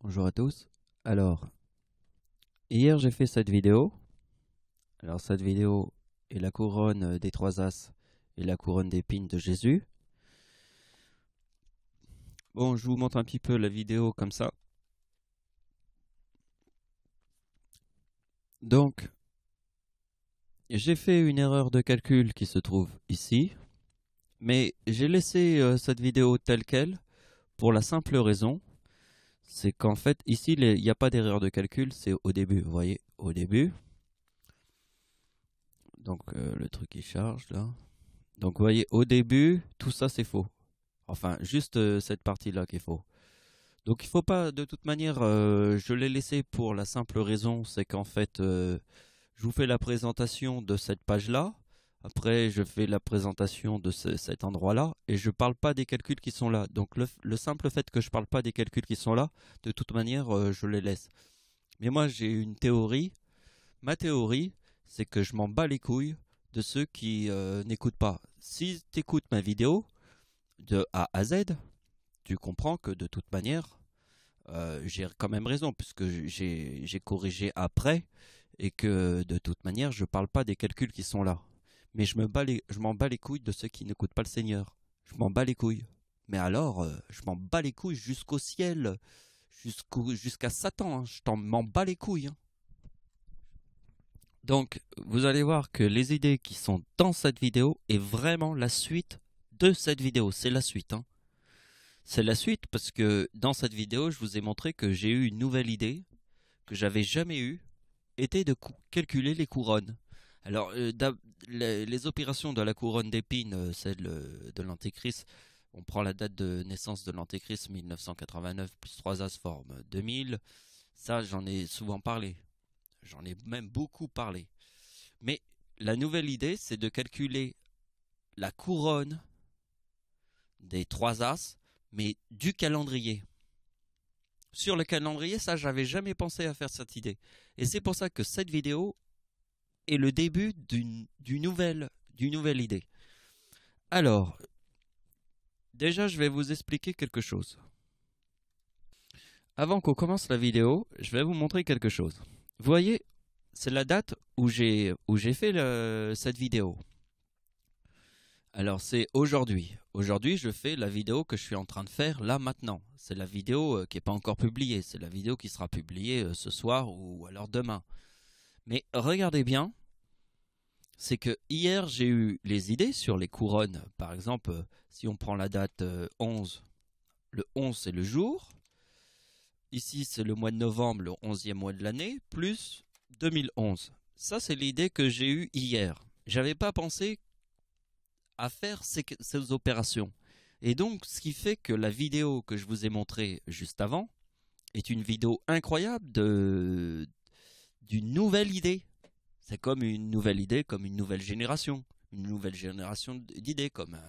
Bonjour à tous. Alors, hier j'ai fait cette vidéo. Alors cette vidéo est la couronne des trois as et la couronne d'épines de Jésus. Bon, je vous montre un petit peu la vidéo comme ça. Donc, j'ai fait une erreur de calcul qui se trouve ici. Mais j'ai laissé cette vidéo telle qu'elle pour la simple raison. C'est qu'en fait, ici, il n'y a pas d'erreur de calcul, c'est au début. Vous voyez, au début. Donc, le truc qui charge là. Donc, vous voyez, au début, tout ça c'est faux. Enfin, juste cette partie-là qui est faux. Donc, il faut pas, de toute manière, je l'ai laissé pour la simple raison, c'est qu'en fait, je vous fais la présentation de cette page-là. Après, je fais la présentation de cet endroit-là et je parle pas des calculs qui sont là. Donc, le simple fait que je parle pas des calculs qui sont là, de toute manière, je les laisse. Mais moi, j'ai une théorie. Ma théorie, c'est que je m'en bats les couilles de ceux qui n'écoutent pas. Si tu écoutes ma vidéo de A à Z, tu comprends que de toute manière, j'ai quand même raison, puisque j'ai corrigé après, et que de toute manière, je parle pas des calculs qui sont là. Mais je m'en bats les couilles de ceux qui n'écoutent pas le Seigneur. Je m'en bats les couilles. Mais alors, je m'en bats les couilles jusqu'au ciel, jusqu'à Satan, hein. M'en bats les couilles, hein. Donc, vous allez voir que les idées qui sont dans cette vidéo est vraiment la suite de cette vidéo. C'est la suite, hein. C'est la suite parce que dans cette vidéo, je vous ai montré que j'ai eu une nouvelle idée que j'avais jamais eue, était de calculer les couronnes. Alors, les opérations de la couronne d'épines, celle de l'Antéchrist, on prend la date de naissance de l'Antéchrist, 1989, plus 3 as forme 2000. Ça, j'en ai souvent parlé. J'en ai même beaucoup parlé. Mais la nouvelle idée, c'est de calculer la couronne des 3 as, mais du calendrier. Sur le calendrier, ça, j'avais jamais pensé à faire cette idée. Et c'est pour ça que cette vidéo est le début d'une nouvelle idée. Alors, déjà, je vais vous expliquer quelque chose. Avant qu'on commence la vidéo, je vais vous montrer quelque chose. Vous voyez, c'est la date où j'ai fait cette vidéo. Alors, c'est aujourd'hui. Aujourd'hui, je fais la vidéo que je suis en train de faire là maintenant. C'est la vidéo qui n'est pas encore publiée. C'est la vidéo qui sera publiée ce soir ou alors demain. Mais regardez bien, c'est que hier, j'ai eu les idées sur les couronnes. Par exemple, si on prend la date 11, le 11 c'est le jour. Ici, c'est le mois de novembre, le 11e mois de l'année, plus 2011. Ça, c'est l'idée que j'ai eue hier. J'avais pas pensé à faire ces opérations. Et donc, ce qui fait que la vidéo que je vous ai montrée juste avant est une vidéo incroyable d'une nouvelle idée. C'est comme une nouvelle idée, comme une nouvelle génération. Une nouvelle génération d'idées, comme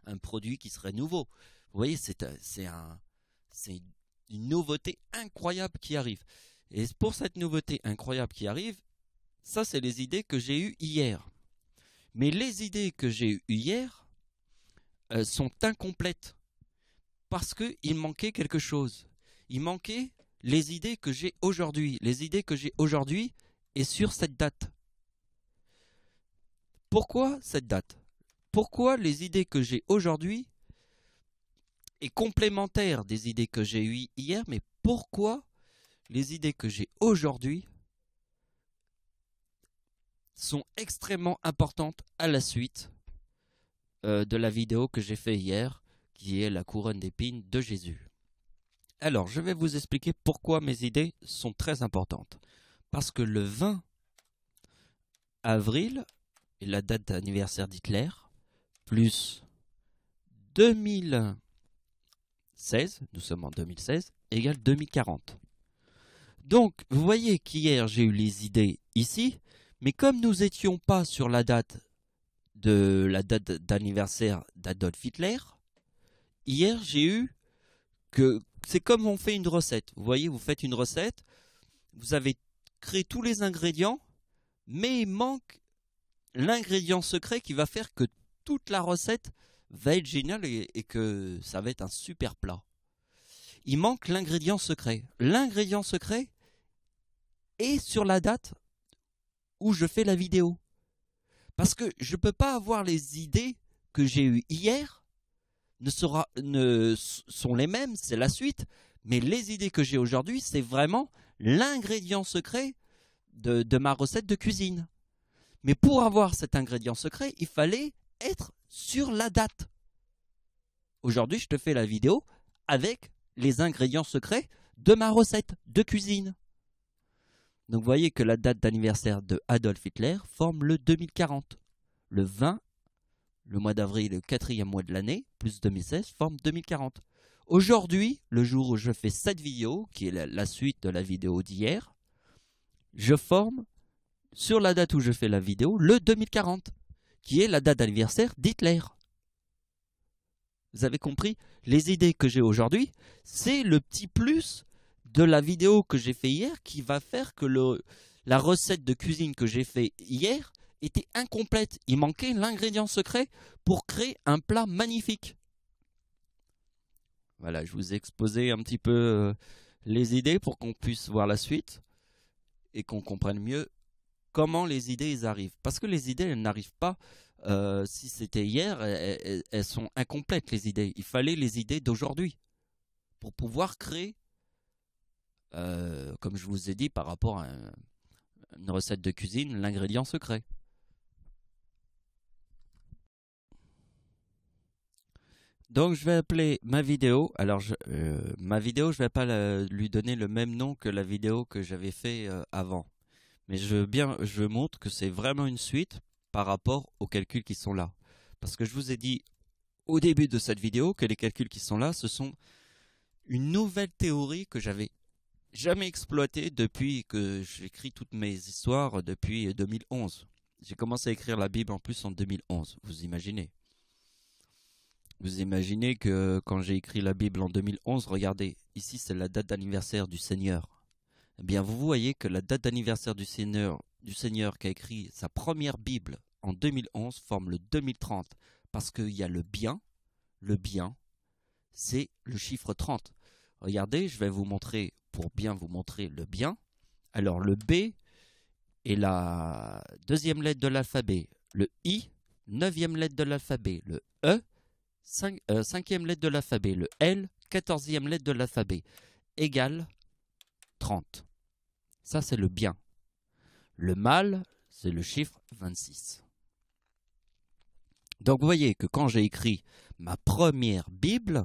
un produit qui serait nouveau. Vous voyez, c'est une nouveauté incroyable qui arrive. Et pour cette nouveauté incroyable qui arrive, ça, c'est les idées que j'ai eues hier. Mais les idées que j'ai eues hier sont incomplètes parce qu'il manquait quelque chose. Il manquait les idées que j'ai aujourd'hui. Les idées que j'ai aujourd'hui et sur cette date. Pourquoi cette date? Pourquoi les idées que j'ai aujourd'hui est complémentaire des idées que j'ai eues hier, mais pourquoi les idées que j'ai aujourd'hui sont extrêmement importantes à la suite de la vidéo que j'ai fait hier, qui est la couronne d'épines de Jésus. Alors, je vais vous expliquer pourquoi mes idées sont très importantes. Parce que le 20 avril est la date d'anniversaire d'Hitler, plus 2016, nous sommes en 2016, égale 2040. Donc, vous voyez qu'hier, j'ai eu les idées ici, mais comme nous n'étions pas sur la date d'anniversaire d'Adolf Hitler, hier, j'ai eu que c'est comme on fait une recette. Vous voyez, vous faites une recette, vous avez créé tous les ingrédients, mais il manque l'ingrédient secret qui va faire que toute la recette va être géniale et que ça va être un super plat. il manque l'ingrédient secret. L'ingrédient secret est sur la date où je fais la vidéo. Parce que je ne peux pas avoir les idées que j'ai eues hier, sont les mêmes, c'est la suite, mais les idées que j'ai aujourd'hui, c'est vraiment l'ingrédient secret de ma recette de cuisine. Mais pour avoir cet ingrédient secret, il fallait être sur la date. Aujourd'hui, je te fais la vidéo avec les ingrédients secrets de ma recette de cuisine. Donc vous voyez que la date d'anniversaire de Adolf Hitler forme le 2040. Le 20, le mois d'avril, le 4e mois de l'année, plus 2016, forme 2040. Aujourd'hui, le jour où je fais cette vidéo, qui est la suite de la vidéo d'hier, je forme, sur la date où je fais la vidéo, le 2040, qui est la date d'anniversaire d'Hitler. Vous avez compris? Les idées que j'ai aujourd'hui, c'est le petit plus de la vidéo que j'ai fait hier qui va faire que la recette de cuisine que j'ai fait hier était incomplète. Il manquait l'ingrédient secret pour créer un plat magnifique. Voilà, je vous ai exposé un petit peu les idées pour qu'on puisse voir la suite et qu'on comprenne mieux comment les idées arrivent. Parce que les idées, elles n'arrivent pas, si c'était hier, elles sont incomplètes les idées. Il fallait les idées d'aujourd'hui pour pouvoir créer, comme je vous ai dit, par rapport à une recette de cuisine, l'ingrédient secret. Donc je vais appeler ma vidéo, alors ma vidéo je vais pas lui donner le même nom que la vidéo que j'avais fait avant. Mais je montre que c'est vraiment une suite par rapport aux calculs qui sont là. Parce que je vous ai dit au début de cette vidéo que les calculs qui sont là, ce sont une nouvelle théorie que j'avais jamais exploitée depuis que j'écris toutes mes histoires depuis 2011. J'ai commencé à écrire la Bible en plus en 2011, vous imaginez. Vous imaginez que quand j'ai écrit la Bible en 2011, regardez, ici c'est la date d'anniversaire du Seigneur. Eh bien, vous voyez que la date d'anniversaire du Seigneur qui a écrit sa première Bible en 2011 forme le 2030. Parce qu'il y a le bien, c'est le chiffre 30. Regardez, je vais vous montrer, pour bien vous montrer le bien. Alors, le B est la 2e lettre de l'alphabet. Le I, 9e lettre de l'alphabet. Le E, 5e lettre de l'alphabet. Le L, 14e lettre de l'alphabet. Égale 30. Ça, c'est le bien. Le mal, c'est le chiffre 26. Donc, vous voyez que quand j'ai écrit ma première Bible,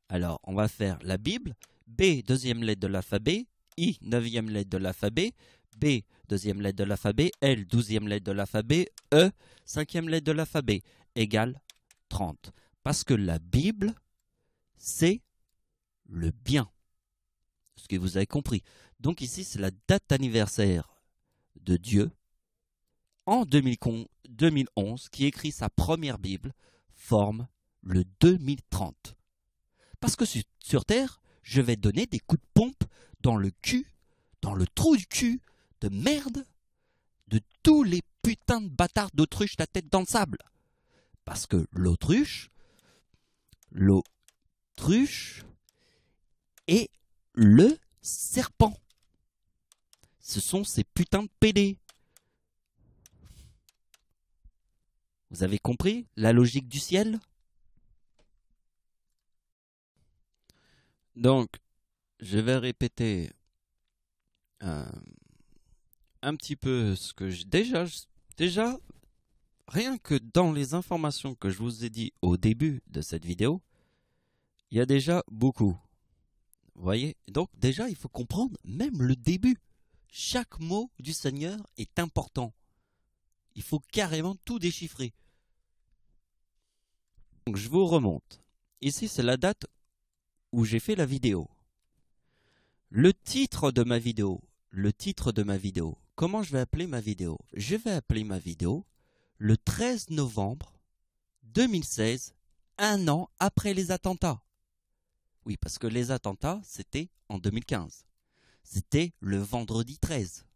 alors on va faire la Bible, B, 2e lettre de l'alphabet, I, 9e lettre de l'alphabet, B, 2e lettre de l'alphabet, L, 12e lettre de l'alphabet, E, 5e lettre de l'alphabet, égale 30. Parce que la Bible, c'est le bien. Ce que vous avez compris. Donc ici, c'est la date d'anniversaire de Dieu en 2011 qui écrit sa première Bible, forme le 2030. Parce que sur Terre, je vais donner des coups de pompe dans le cul, dans le trou du cul de merde de tous les putains de bâtards d'autruche la tête dans le sable. Parce que l'autruche est le serpent. Ce sont ces putains de PD. Vous avez compris la logique du ciel? Donc, je vais répéter un petit peu ce que j'ai déjà, rien que dans les informations que je vous ai dit au début de cette vidéo, il y a déjà beaucoup. Vous voyez? Donc déjà, il faut comprendre même le début. Chaque mot du Seigneur est important. Il faut carrément tout déchiffrer. Donc je vous remonte. Ici, c'est la date où j'ai fait la vidéo. Le titre de ma vidéo. Comment je vais appeler ma vidéo? Je vais appeler ma vidéo le 13 novembre 2016, un an après les attentats. Oui, parce que les attentats, c'était en 2015. C'était le vendredi 13.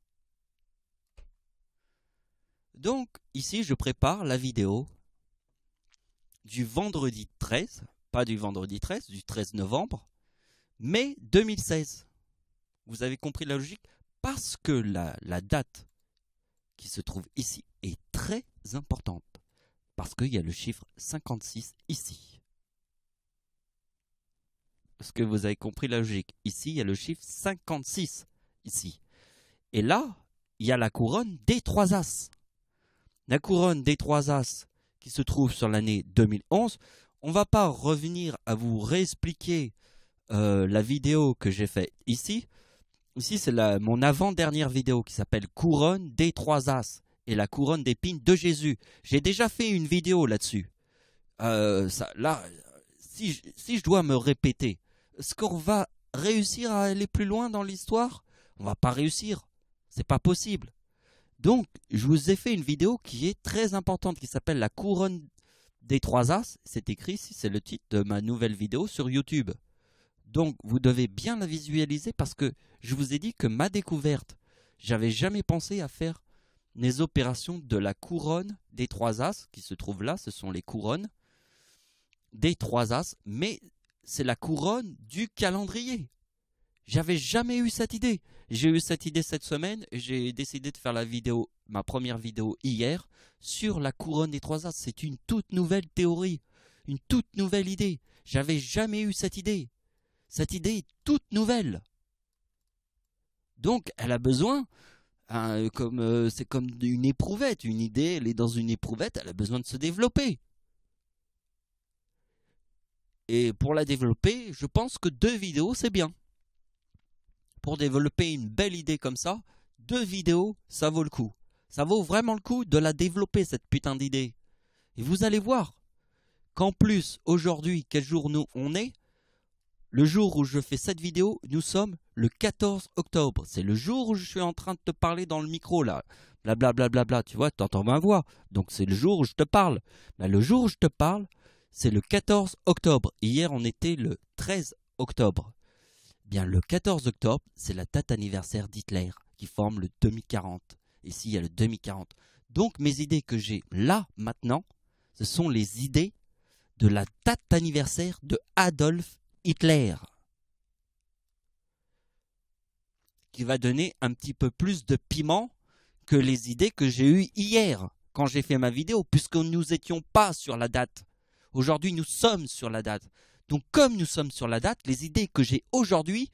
Donc, ici, je prépare la vidéo du vendredi 13, pas du vendredi 13, du 13 novembre, mai 2016. Vous avez compris la logique? Parce que la date qui se trouve ici est très importante. Parce qu'il y a le chiffre 56 ici. Est-ce que vous avez compris la logique? Ici, il y a le chiffre 56 ici. Et là, il y a la couronne des 3 As. La couronne des 3 As qui se trouve sur l'année 2011. On ne va pas revenir à vous réexpliquer la vidéo que j'ai faite ici. Ici, c'est mon avant-dernière vidéo qui s'appelle Couronne des 3 As et la couronne d'épines de Jésus. J'ai déjà fait une vidéo là-dessus. Là, si je dois me répéter, est-ce qu'on va réussir à aller plus loin dans l'histoire? On va pas réussir. C'est pas possible. Donc, je vous ai fait une vidéo qui est très importante, qui s'appelle la couronne des 3 As. C'est écrit ici, c'est le titre de ma nouvelle vidéo sur YouTube. Donc, vous devez bien la visualiser parce que je vous ai dit que ma découverte, j'avais jamais pensé à faire les opérations de la couronne des 3 As qui se trouvent là. Ce sont les couronnes des 3 As, mais c'est la couronne du calendrier. J'avais jamais eu cette idée. J'ai eu cette idée cette semaine et j'ai décidé de faire ma première vidéo hier sur la couronne des 3 As. C'est une toute nouvelle théorie, une toute nouvelle idée. J'avais jamais eu cette idée. Cette idée est toute nouvelle. Donc, elle a besoin, c'est comme une éprouvette. Une idée, elle est dans une éprouvette, elle a besoin de se développer. Et pour la développer, je pense que 2 vidéos, c'est bien. Pour développer une belle idée comme ça, 2 vidéos, ça vaut le coup. Ça vaut vraiment le coup de la développer, cette putain d'idée. Et vous allez voir qu'en plus, aujourd'hui, quel jour on est? Le jour où je fais cette vidéo, nous sommes le 14 octobre. C'est le jour où je suis en train de te parler dans le micro, là. Blablabla, bla, bla, tu vois, tu entends ma voix. Donc c'est le jour où je te parle. Là, le jour où je te parle, c'est le 14 octobre. Hier, on était le 13 octobre. Bien, le 14 octobre, c'est la date anniversaire d'Hitler qui forme le 2040. Ici, il y a le 2040. Donc, mes idées que j'ai là, maintenant, ce sont les idées de la date anniversaire de Adolf Hitler, qui va donner un petit peu plus de piment que les idées que j'ai eues hier, quand j'ai fait ma vidéo, puisque nous n'étions pas sur la date. Aujourd'hui, nous sommes sur la date. Donc, comme nous sommes sur la date, les idées que j'ai aujourd'hui,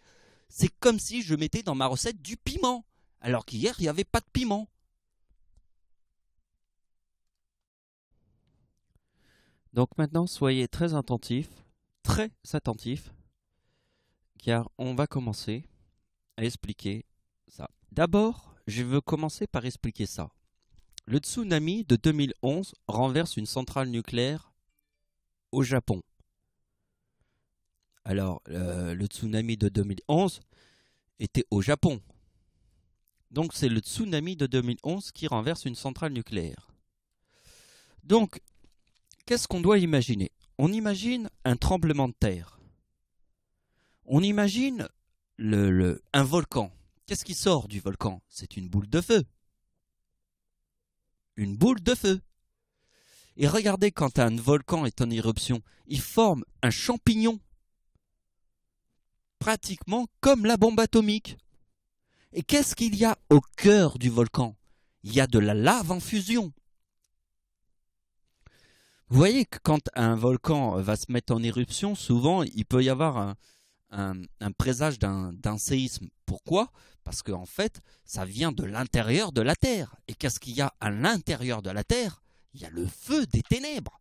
c'est comme si je mettais dans ma recette du piment, alors qu'hier, il n'y avait pas de piment. Donc maintenant, soyez très attentifs, car on va commencer à expliquer ça. D'abord, je veux commencer par expliquer ça. Le tsunami de 2011 renverse une centrale nucléaire au Japon. Alors, le tsunami de 2011 était au Japon. Donc, c'est le tsunami de 2011 qui renverse une centrale nucléaire. Donc, qu'est-ce qu'on doit imaginer? On imagine un tremblement de terre. On imagine un volcan. Qu'est-ce qui sort du volcan? C'est une boule de feu. Une boule de feu. Et regardez, quand un volcan est en éruption, il forme un champignon. Pratiquement comme la bombe atomique. Et qu'est-ce qu'il y a au cœur du volcan? Il y a de la lave en fusion. Vous voyez que quand un volcan va se mettre en éruption, souvent il peut y avoir un présage d'un séisme. Pourquoi? Parce qu'en fait, ça vient de l'intérieur de la Terre. Et qu'est-ce qu'il y a à l'intérieur de la Terre? Il y a le feu des ténèbres.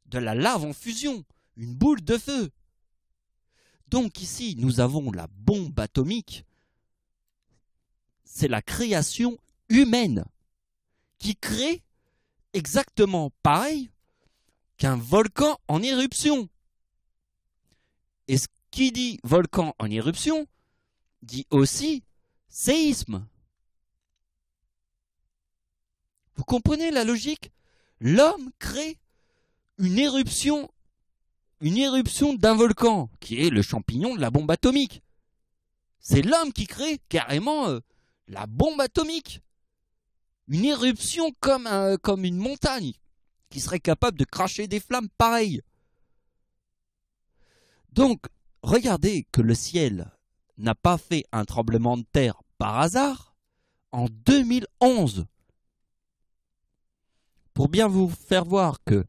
De la lave en fusion. Une boule de feu. Donc ici, nous avons la bombe atomique. C'est la création humaine qui crée exactement pareil qu'un volcan en éruption. Et ce qui dit volcan en éruption dit aussi séisme. Vous comprenez la logique? L'homme crée une éruption d'un volcan, qui est le champignon de la bombe atomique. C'est l'homme qui crée carrément la bombe atomique. Une éruption comme une montagne, qui serait capable de cracher des flammes pareilles. Donc, regardez que le ciel n'a pas fait un tremblement de terre par hasard en 2011. Pour bien vous faire voir que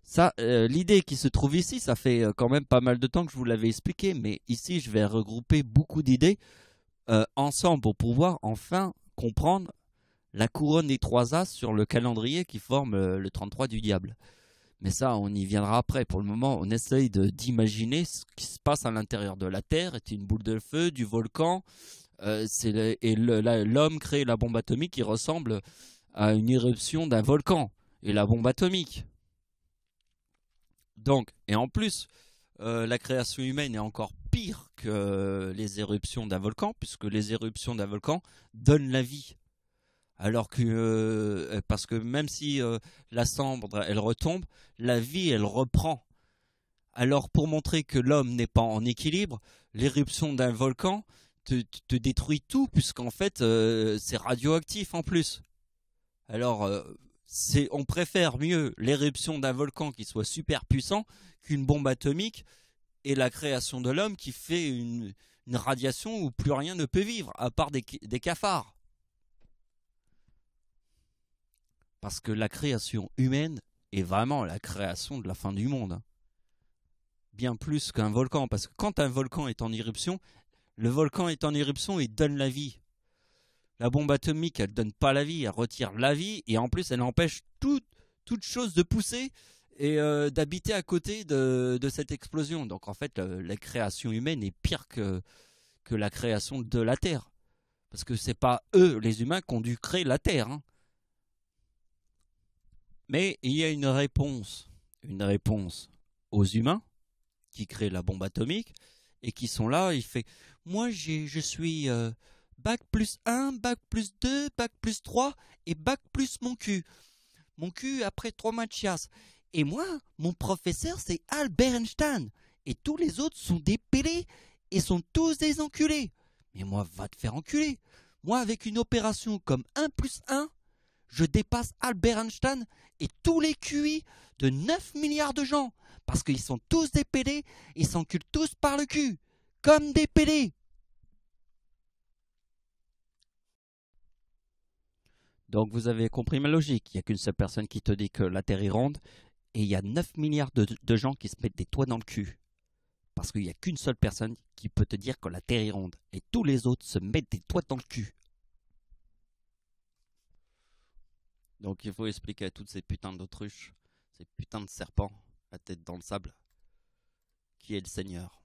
ça, l'idée qui se trouve ici, ça fait quand même pas mal de temps que je vous l'avais expliqué, mais ici je vais regrouper beaucoup d'idées ensemble pour pouvoir enfin comprendre la couronne des trois as sur le calendrier qui forme le 33 du diable. Mais ça, on y viendra après. Pour le moment, on essaye d'imaginer ce qui se passe à l'intérieur de la Terre. C'est une boule de feu, du volcan. L'homme crée la bombe atomique qui ressemble à une éruption d'un volcan. Et la bombe atomique. Donc, et en plus, la création humaine est encore pire que les éruptions d'un volcan, puisque les éruptions d'un volcan donnent la vie. Alors que, parce que même si la cendre, elle retombe, la vie, elle reprend. Alors pour montrer que l'homme n'est pas en équilibre, l'éruption d'un volcan te détruit tout, puisqu'en fait, c'est radioactif en plus. Alors, on préfère mieux l'éruption d'un volcan qui soit super puissant qu'une bombe atomique et la création de l'homme qui fait une radiation où plus rien ne peut vivre, à part des cafards. Parce que la création humaine est vraiment la création de la fin du monde. Bien plus qu'un volcan. Parce que quand un volcan est en éruption, le volcan est en éruption et donne la vie. La bombe atomique, elle ne donne pas la vie, elle retire la vie. Et en plus, elle empêche toute chose de pousser et d'habiter à côté de cette explosion. Donc en fait, la création humaine est pire que la création de la Terre. Parce que c'est pas eux, les humains, qui ont dû créer la Terre. Hein. Mais il y a une réponse aux humains qui créent la bombe atomique et qui sont là. Il fait, moi je suis bac plus 1, bac plus 2, bac plus 3 et bac plus mon cul. Mon cul après 3 mois de chiasse. Et moi, mon professeur c'est Albert Einstein. Et tous les autres sont des pélés et sont tous des enculés. Mais moi, va te faire enculer. Moi, avec une opération comme 1 plus 1, je dépasse Albert Einstein et tous les QI de 9 milliards de gens. Parce qu'ils sont tous des PD et s'enculent tous par le cul. Comme des PD. Donc vous avez compris ma logique. Il n'y a qu'une seule personne qui te dit que la Terre est ronde. Et il y a 9 milliards de gens qui se mettent des doigts dans le cul. Parce qu'il n'y a qu'une seule personne qui peut te dire que la Terre est ronde. Et tous les autres se mettent des doigts dans le cul. Donc il faut expliquer à toutes ces putains d'autruches, ces putains de serpents, la tête dans le sable, qui est le Seigneur.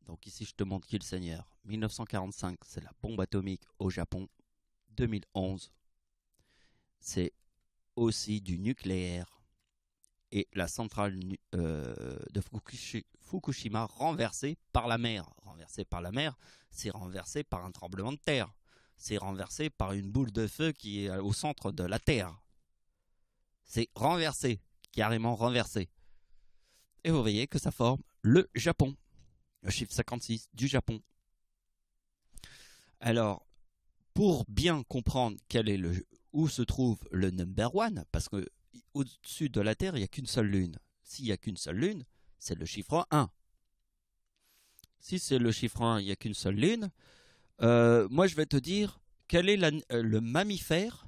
Donc ici je te montre qui est le Seigneur. 1945, c'est la bombe atomique au Japon. 2011, c'est aussi du nucléaire. Et la centrale de Fukushima renversée par la mer. Renversée par la mer, c'est renversé par un tremblement de terre. C'est renversé par une boule de feu qui est au centre de la Terre. C'est renversé, carrément renversé. Et vous voyez que ça forme le Japon. Le chiffre 56 du Japon. Alors, pour bien comprendre où se trouve le number one, parce que au-dessus de la Terre, il n'y a qu'une seule lune. S'il n'y a qu'une seule lune, c'est le chiffre 1. Si c'est le chiffre 1, il n'y a qu'une seule lune, moi je vais te dire quel est le mammifère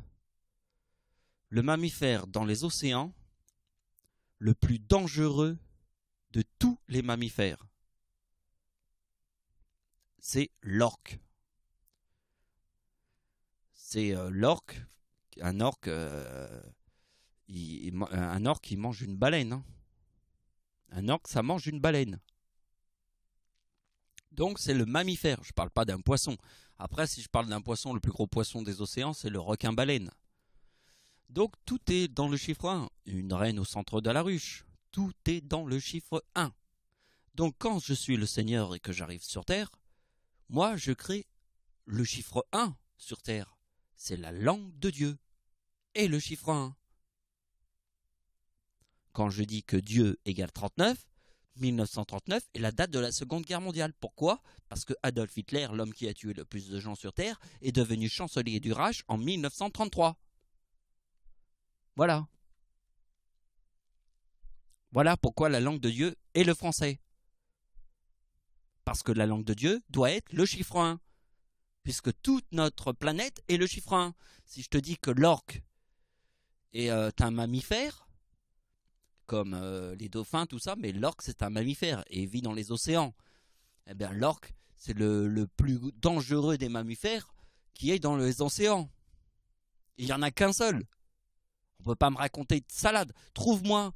dans les océans le plus dangereux de tous les mammifères. C'est l'orque. C'est l'orque. Un orque, un orque, il mange une baleine. Hein. Un orque, ça mange une baleine. Donc c'est le mammifère. Je ne parle pas d'un poisson. Après, si je parle d'un poisson, le plus gros poisson des océans, c'est le requin-baleine. Donc tout est dans le chiffre 1. Une reine au centre de la ruche. Tout est dans le chiffre 1. Donc quand je suis le Seigneur et que j'arrive sur Terre, moi je crée le chiffre 1 sur Terre. C'est la langue de Dieu. Et le chiffre 1. Quand je dis que Dieu égale 39, 1939 est la date de la Seconde Guerre mondiale. Pourquoi? Parce que Adolf Hitler, l'homme qui a tué le plus de gens sur Terre, est devenu chancelier du Reich en 1933. Voilà. Voilà pourquoi la langue de Dieu est le français. Parce que la langue de Dieu doit être le chiffre 1. Puisque toute notre planète est le chiffre 1. Si je te dis que l'orque est un mammifère, comme les dauphins, tout ça, mais l'orque c'est un mammifère et vit dans les océans. Eh bien l'orque c'est le plus dangereux des mammifères qui est dans les océans. Il n'y en a qu'un seul. On ne peut pas me raconter de salade. Trouve-moi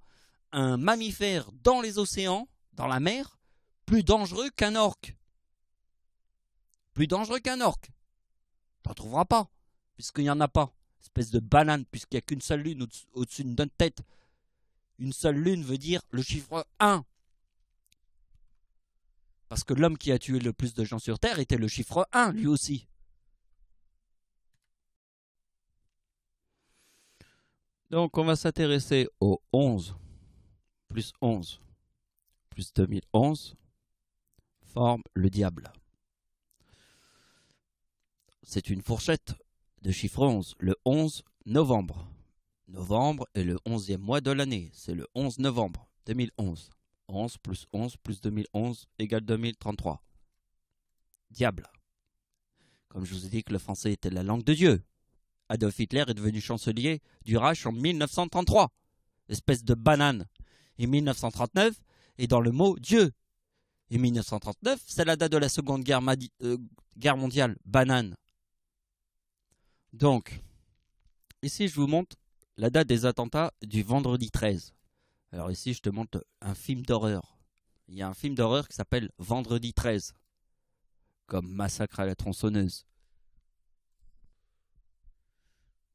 un mammifère dans les océans, dans la mer, plus dangereux qu'un orque. Plus dangereux qu'un orque. Tu n'en trouveras pas, puisqu'il n'y en a pas. Espèce de banane, puisqu'il n'y a qu'une seule lune au-dessus de notre tête. Une seule lune veut dire le chiffre 1. Parce que l'homme qui a tué le plus de gens sur Terre était le chiffre 1, lui aussi. Donc on va s'intéresser au 11 plus 11 plus 2011 forme le diable. C'est une fourchette de chiffre 11, le 11 novembre. Novembre est le 11e mois de l'année, c'est le 11 novembre 2011. 11 plus 2011 égale 2033. Diable. Comme je vous ai dit que le français était la langue de Dieu. Adolf Hitler est devenu chancelier du Reich en 1933. Espèce de banane. Et 1939 est dans le mot Dieu. Et 1939, c'est la date de la Seconde Guerre mondiale. Banane. Donc, ici je vous montre la date des attentats du vendredi 13. Alors ici je te montre un film d'horreur. Il y a un film d'horreur qui s'appelle Vendredi 13. Comme Massacre à la tronçonneuse.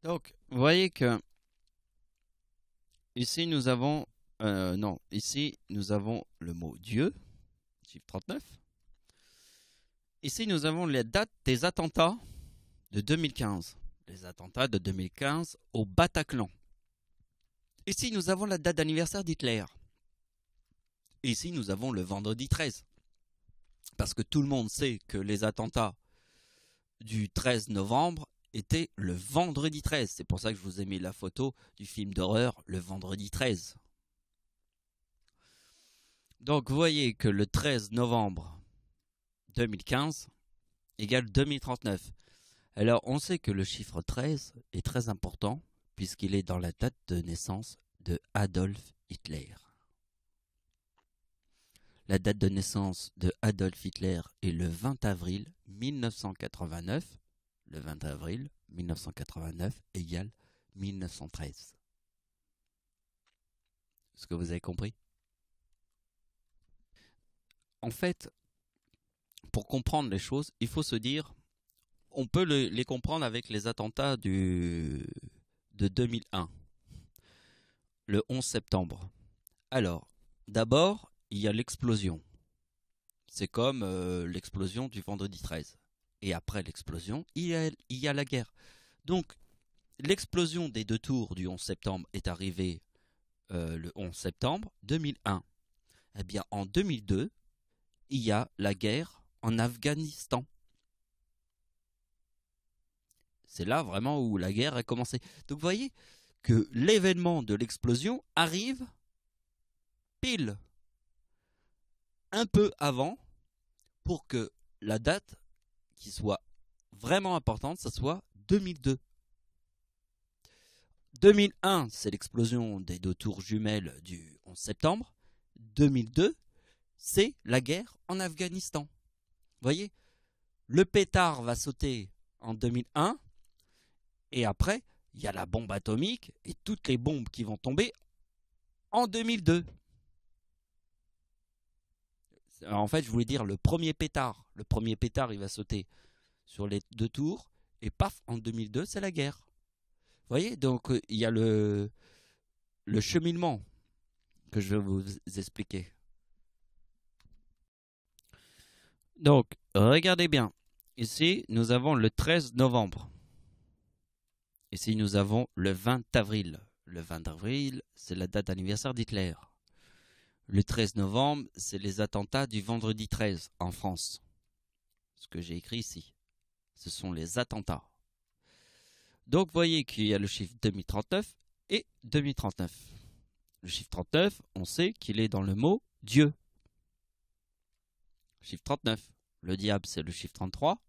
Donc, vous voyez que ici nous avons ici nous avons le mot Dieu, chiffre 39. Ici nous avons les dates des attentats de 2015. Les attentats de 2015 au Bataclan. Ici nous avons la date d'anniversaire d'Hitler. Ici nous avons le vendredi 13. Parce que tout le monde sait que les attentats du 13 novembre était le vendredi 13. C'est pour ça que je vous ai mis la photo du film d'horreur le vendredi 13. Donc vous voyez que le 13 novembre 2015 égale 2039. Alors on sait que le chiffre 13 est très important puisqu'il est dans la date de naissance de Adolf Hitler. La date de naissance de Adolf Hitler est le 20 avril 1989. Le 20 avril 1989 égale 1913. Est-ce que vous avez compris? En fait, pour comprendre les choses, il faut se dire, on peut les comprendre avec les attentats de 2001, le 11 septembre. Alors, d'abord, il y a l'explosion. C'est comme l'explosion du vendredi 13. Et après l'explosion, il y a la guerre. Donc, l'explosion des deux tours du 11 septembre est arrivée le 11 septembre 2001. Eh bien, en 2002, il y a la guerre en Afghanistan. C'est là vraiment où la guerre a commencé. Donc, vous voyez que l'événement de l'explosion arrive pile un peu avant pour que la date qui soit vraiment importante, ça soit 2002. 2001, c'est l'explosion des deux tours jumelles du 11 septembre. 2002, c'est la guerre en Afghanistan. Vous voyez, le pétard va sauter en 2001 et après, il y a la bombe atomique et toutes les bombes qui vont tomber en 2002. Alors en fait, je voulais dire le premier pétard. Le premier pétard, il va sauter sur les deux tours et paf, en 2002, c'est la guerre. Vous voyez, donc il y a le cheminement que je vais vous expliquer. Donc, regardez bien. Ici, nous avons le 13 novembre. Ici, nous avons le 20 avril. Le 20 avril, c'est la date d'anniversaire d'Hitler. Le 13 novembre, c'est les attentats du vendredi 13 en France. Ce que j'ai écrit ici, ce sont les attentats. Donc, vous voyez qu'il y a le chiffre 2039 et 2039. Le chiffre 39, on sait qu'il est dans le mot Dieu. chiffre 39. Le diable, c'est le chiffre 33.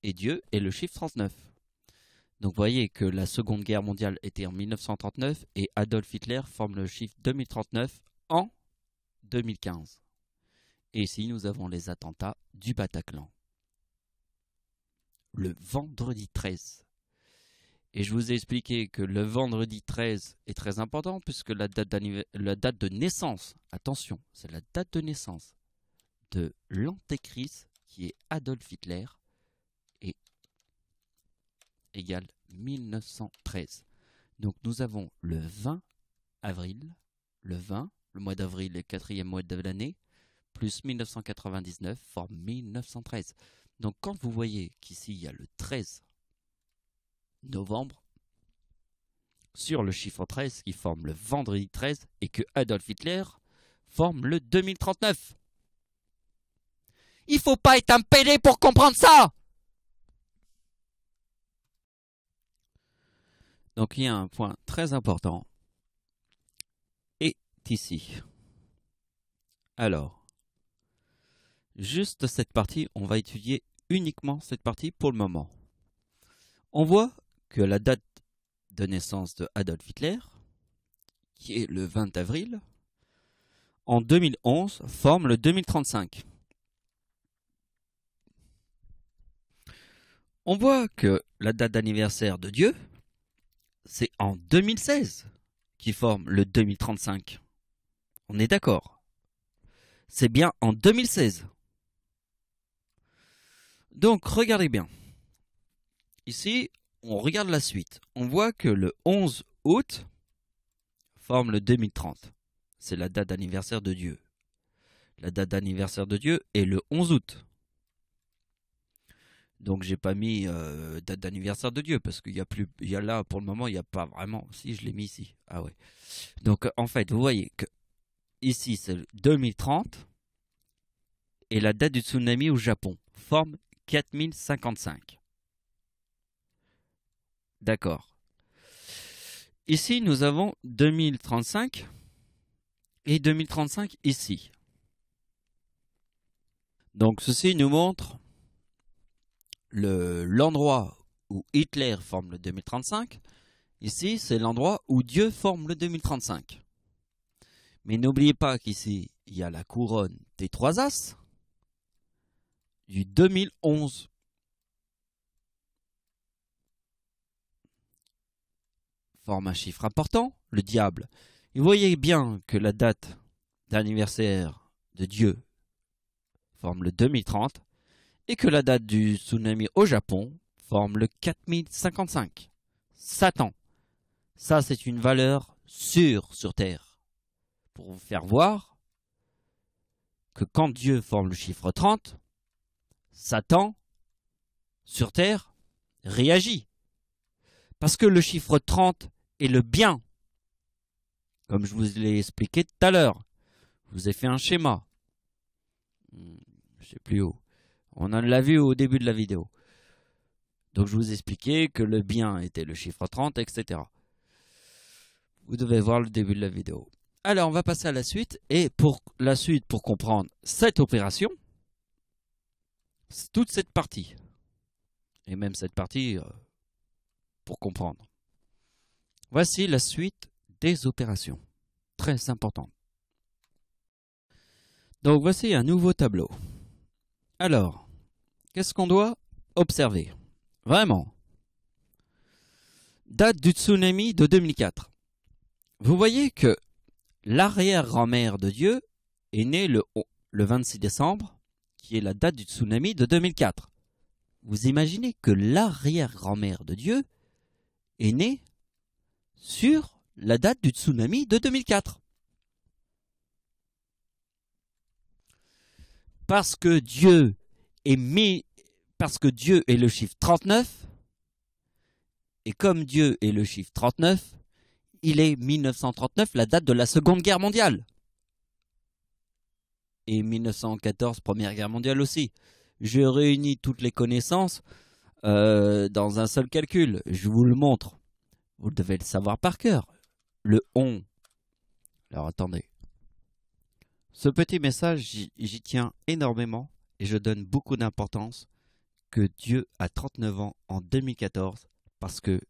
Et Dieu est le chiffre 39. Donc vous voyez que la Seconde Guerre mondiale était en 1939 et Adolf Hitler forme le chiffre 2039 en 2015. Et ici, nous avons les attentats du Bataclan. Le vendredi 13. Et je vous ai expliqué que le vendredi 13 est très important puisque la date de naissance, attention, c'est la date de naissance de l'antéchrist qui est Adolf Hitler et égale 1913. Donc nous avons le 20 avril, le mois d'avril, le 4e mois de l'année, plus 1999 forme 1913. Donc quand vous voyez qu'ici il y a le 13 novembre, sur le chiffre 13 qui forme le vendredi 13 et que Adolf Hitler forme le 2039. Il faut pas être un PD pour comprendre ça! Donc il y a un point très important. Et ici. Alors, juste cette partie, on va étudier uniquement cette partie pour le moment. On voit que la date de naissance de Adolf Hitler, qui est le 20 avril, en 2011, forme le 2035. On voit que la date d'anniversaire de Dieu, c'est en 2016 qui forme le 2035. On est d'accord? C'est bien en 2016. Donc, regardez bien. Ici, on regarde la suite. On voit que le 11 août forme le 2030. C'est la date d'anniversaire de Dieu. La date d'anniversaire de Dieu est le 11 août. Donc j'ai pas mis date d'anniversaire de Dieu parce qu'il y a plus, il y a là pour le moment il n'y a pas vraiment. Si je l'ai mis ici, ah ouais. Donc en fait vous voyez que ici c'est 2030 et la date du tsunami au Japon forme 4055. D'accord. Ici nous avons 2035 et 2035 ici. Donc ceci nous montre l'endroit où Hitler forme le 2035, ici c'est l'endroit où Dieu forme le 2035. Mais n'oubliez pas qu'ici il y a la couronne des 3 As du 2011. Forme un chiffre important, le diable. Et vous voyez bien que la date d'anniversaire de Dieu forme le 2030 et que la date du tsunami au Japon forme le 4055. Satan. Ça, c'est une valeur sûre sur Terre. Pour vous faire voir que quand Dieu forme le chiffre 30, Satan, sur Terre, réagit. Parce que le chiffre 30 est le bien. Comme je vous l'ai expliqué tout à l'heure. Je vous ai fait un schéma. Je sais plus où. On en l'a vu au début de la vidéo. Donc je vous expliquais que le bien était le chiffre 30, etc. Vous devez voir le début de la vidéo. Alors on va passer à la suite. Et pour la suite, pour comprendre cette opération, toute cette partie, et même cette partie pour comprendre. Voici la suite des opérations. Très importante. Donc voici un nouveau tableau. Alors, qu'est-ce qu'on doit observer? Vraiment. Date du tsunami de 2004. Vous voyez que l'arrière-grand-mère de Dieu est née le 26 décembre, qui est la date du tsunami de 2004. Vous imaginez que l'arrière-grand-mère de Dieu est née sur la date du tsunami de 2004. Parce que Dieu est le chiffre 39, et comme Dieu est le chiffre 39, il est 1939, la date de la Seconde Guerre mondiale. Et 1914, Première Guerre mondiale aussi. Je réunis toutes les connaissances dans un seul calcul. Je vous le montre. Vous devez le savoir par cœur. Le on. Alors attendez. Ce petit message, j'y tiens énormément et je donne beaucoup d'importance que Dieu a 39 ans en 2014 parce que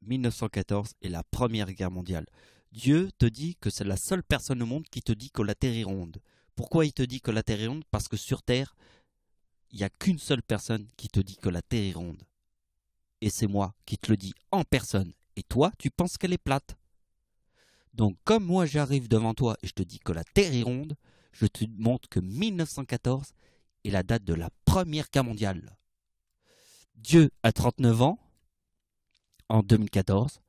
1914 est la Première Guerre mondiale. Dieu te dit que c'est la seule personne au monde qui te dit que la Terre est ronde. Pourquoi il te dit que la Terre est ronde? Parce que sur Terre, il n'y a qu'une seule personne qui te dit que la Terre est ronde. Et c'est moi qui te le dis en personne. Et toi, tu penses qu'elle est plate. Donc comme moi j'arrive devant toi et je te dis que la Terre est ronde, je te montre que 1914 est la date de la Première Guerre mondiale. Dieu a 39 ans en 2014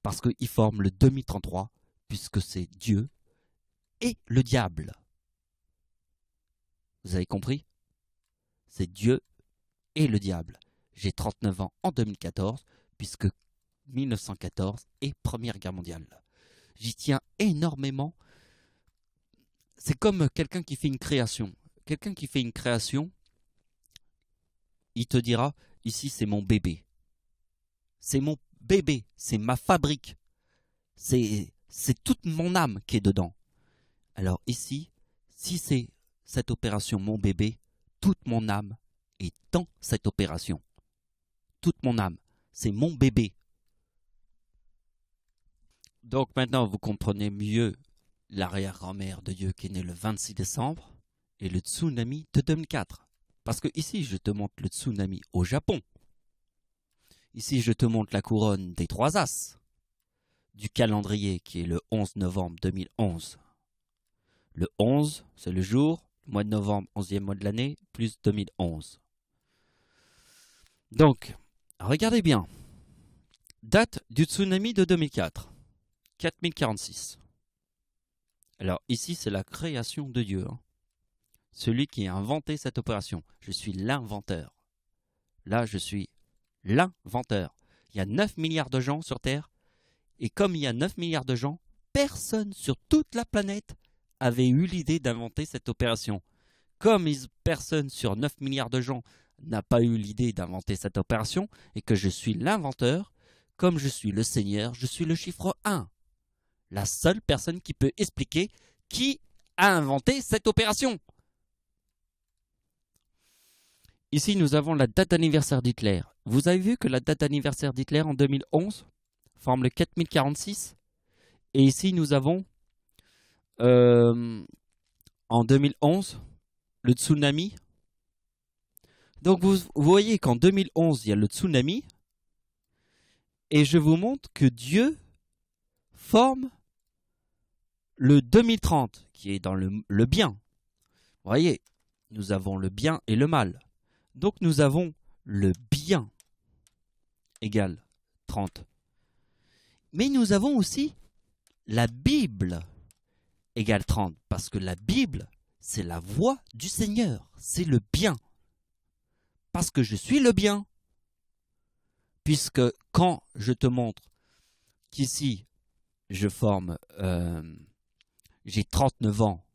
parce qu'il forme le 2033 puisque c'est Dieu et le diable. Vous avez compris? C'est Dieu et le diable. J'ai 39 ans en 2014 puisque 1914 est Première Guerre mondiale. J'y tiens énormément. C'est comme quelqu'un qui fait une création. Quelqu'un qui fait une création, il te dira, ici c'est mon bébé. C'est mon bébé, c'est ma fabrique. C'est toute mon âme qui est dedans. Alors ici, si c'est cette opération mon bébé, toute mon âme est dans cette opération. Toute mon âme, c'est mon bébé. Donc maintenant, vous comprenez mieux l'arrière-grand-mère de Dieu qui est née le 26 décembre et le tsunami de 2004. Parce que ici, je te montre le tsunami au Japon. Ici, je te montre la couronne des 3 As du calendrier qui est le 11 novembre 2011. Le 11, c'est le jour, le mois de novembre, 11e mois de l'année, plus 2011. Donc, regardez bien. Date du tsunami de 2004. 4046. Alors ici, c'est la création de Dieu. Celui qui a inventé cette opération. Je suis l'inventeur. Là, je suis l'inventeur. Il y a 9 milliards de gens sur Terre. Et comme il y a 9 milliards de gens, personne sur toute la planète avait eu l'idée d'inventer cette opération. Comme personne sur 9 milliards de gens n'a pas eu l'idée d'inventer cette opération, et que je suis l'inventeur, comme je suis le Seigneur, je suis le chiffre 1. La seule personne qui peut expliquer qui a inventé cette opération. Ici, nous avons la date d'anniversaire d'Hitler. Vous avez vu que la date d'anniversaire d'Hitler en 2011 forme le 4046. Et ici, nous avons en 2011 le tsunami. Donc, vous voyez qu'en 2011, il y a le tsunami. Et je vous montre que Dieu forme le 2030, qui est dans le bien. Vous voyez, nous avons le bien et le mal. Donc nous avons le bien égale 30. Mais nous avons aussi la Bible égale 30. Parce que la Bible, c'est la voix du Seigneur. C'est le bien. Parce que je suis le bien. Puisque quand je te montre qu'ici, je forme... j'ai 39 ans.